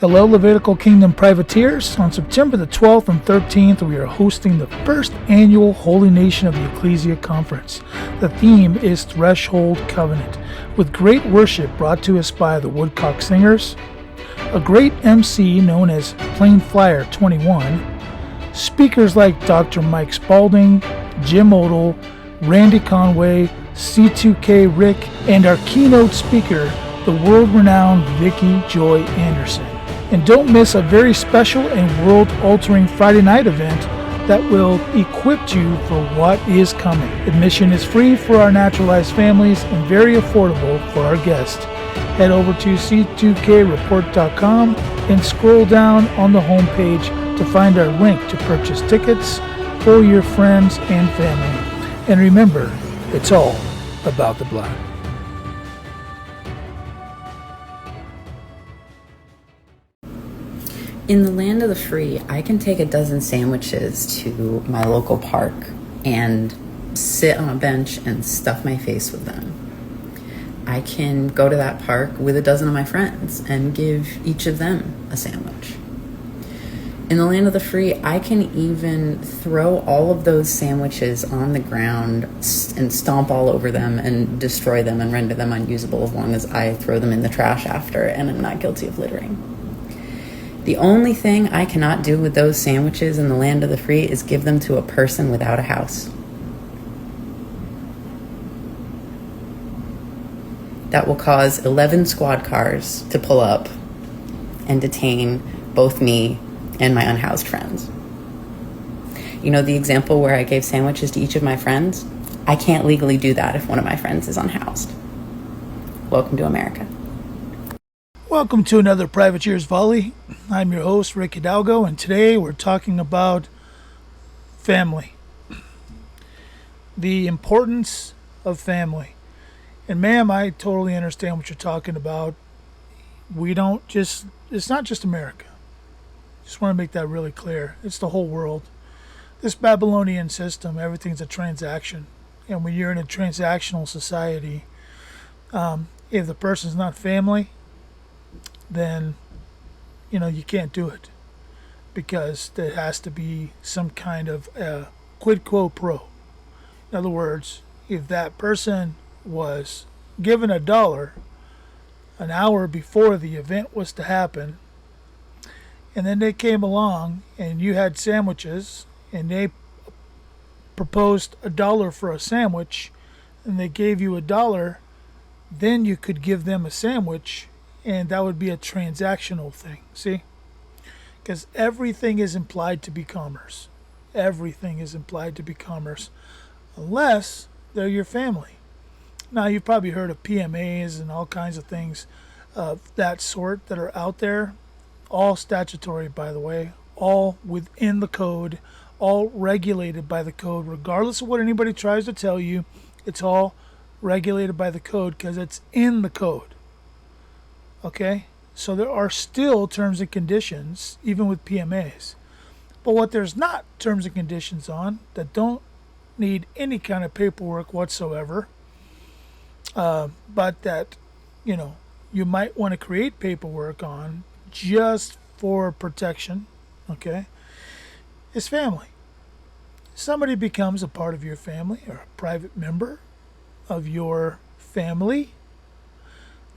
Hello, Levitical Kingdom Privateers. On September the 12th and 13th, we are hosting the first annual Holy Nation of the Ecclesia Conference. The theme is Threshold Covenant, with great worship brought to us by the Woodcock Singers, a great MC known as Plain Flyer 21, speakers like Dr. Mike Spalding, Jim Odell, Randy Conway, C2K Rick, and our keynote speaker, the world-renowned Vicki Joy Anderson. And don't miss a very special and world-altering Friday night event that will equip you for what is coming. Admission is free for our naturalized families and very affordable for our guests. Head over to c2kreport.com and scroll down on the homepage to find our link to purchase tickets for your friends and family. And remember, it's all about the blood. In the land of the free, I can take a dozen sandwiches to my local park and sit on a bench and stuff my face with them. I can go to that park with a dozen of my friends and give each of them a sandwich. In the land of the free, I can even throw all of those sandwiches on the ground and stomp all over them and destroy them and render them unusable as long as I throw them in the trash after and I'm not guilty of littering. The only thing I cannot do with those sandwiches in the land of the free is give them to a person without a house. That will cause 11 squad cars to pull up and detain both me and my unhoused friends. You know the example where I gave sandwiches to each of my friends? I can't legally do that if one of my friends is unhoused. Welcome to America. Welcome to another Privateers Volley. I'm your host, Rick Hidalgo, and today we're talking about family. The importance of family. And ma'am, I totally understand what you're talking about. It's not just America. Just want to make that really clear. It's the whole world. This Babylonian system, everything's a transaction. And when you're in a transactional society, if the person's not family, then you can't do it, because there has to be some kind of quid pro quo. In other words, if that person was given $1 an hour before the event was to happen, and then they came along and you had sandwiches and they proposed $1 for a sandwich and they gave you $1, then you could give them a sandwich. And that would be a transactional thing, see? Because everything is implied to be commerce. Everything is implied to be commerce, unless they're your family. Now, you've probably heard of PMAs and all kinds of things of that sort that are out there. All statutory, by the way. All within the code. All regulated by the code. Regardless of what anybody tries to tell you, it's all regulated by the code because it's in the code. Okay, so there are still terms and conditions, even with PMAs. But what there's not terms and conditions on, that don't need any kind of paperwork whatsoever, but that, you might want to create paperwork on just for protection, okay, is family. Somebody becomes a part of your family or a private member of your family,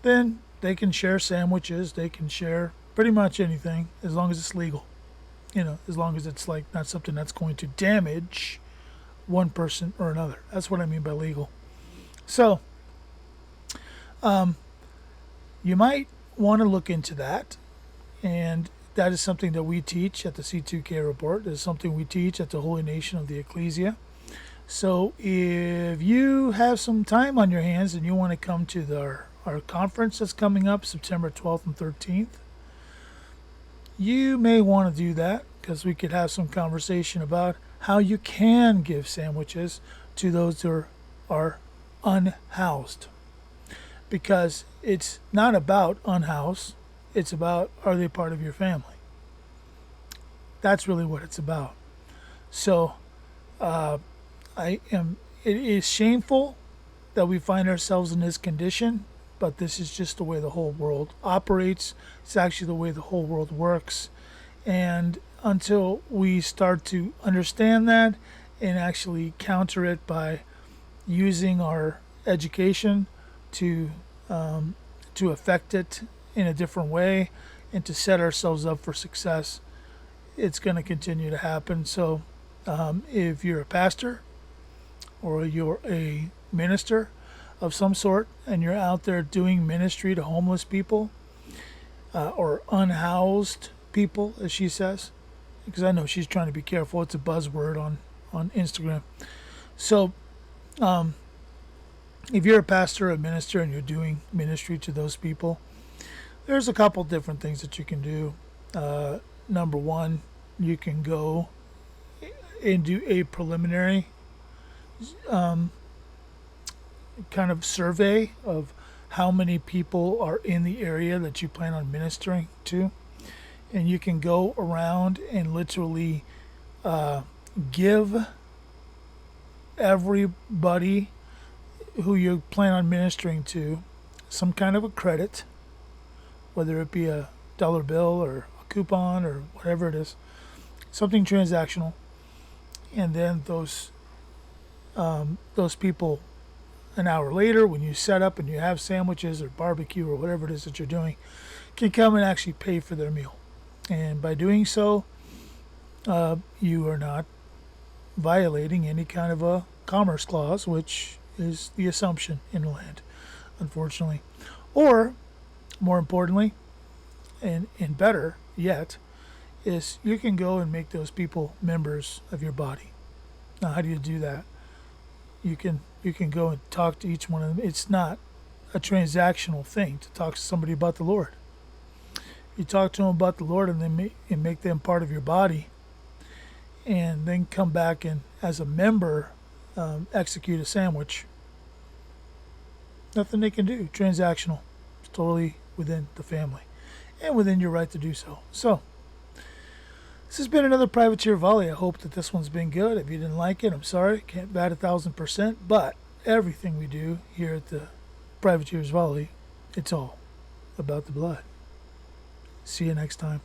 then they can share sandwiches, they can share pretty much anything as long as it's legal. As long as it's not something that's going to damage one person or another. That's what I mean by legal. So, you might want to look into that, and that is something that we teach at the C2K Report. It is something we teach at the Holy Nation of the Ecclesia. So if you have some time on your hands and you want to come to our conference that's coming up September 12th and 13th, you may want to do that, because we could have some conversation about how you can give sandwiches to those who are unhoused. Because it's not about unhoused, it's about, are they part of your family? That's really what it's about. So it is shameful that we find ourselves in this condition, but this is just the way the whole world operates. It's actually the way the whole world works. And until we start to understand that and actually counter it by using our education to affect it in a different way and to set ourselves up for success, it's going to continue to happen. So if you're a pastor or you're a minister of some sort and you're out there doing ministry to homeless people or unhoused people, as she says, because I know she's trying to be careful. It's a buzzword on Instagram. So if you're a pastor or a minister and you're doing ministry to those people, there's a couple different things that you can do. Number one, you can go and do a preliminary kind of survey of how many people are in the area that you plan on ministering to. And you can go around and literally give everybody who you plan on ministering to some kind of a credit, whether it be a dollar bill or a coupon or whatever it is, something transactional. And then those people, an hour later, when you set up and you have sandwiches or barbecue or whatever it is that you're doing, can come and actually pay for their meal. And by doing so, you are not violating any kind of a commerce clause, which is the assumption in the land, unfortunately. Or, more importantly, and better yet, is you can go and make those people members of your body. Now, how do you do that? You can go and talk to each one of them. It's not a transactional thing to talk to somebody about the Lord. You talk to them about the Lord and then make them part of your body, and then come back and, as a member, execute a sandwich. Nothing they can do. Transactional. It's totally within the family and within your right to do so. So, this has been another Privateer Volley. I hope that this one's been good. If you didn't like it, I'm sorry. Can't bat 1,000%. But everything we do here at the Privateers Volley, it's all about the blood. See you next time.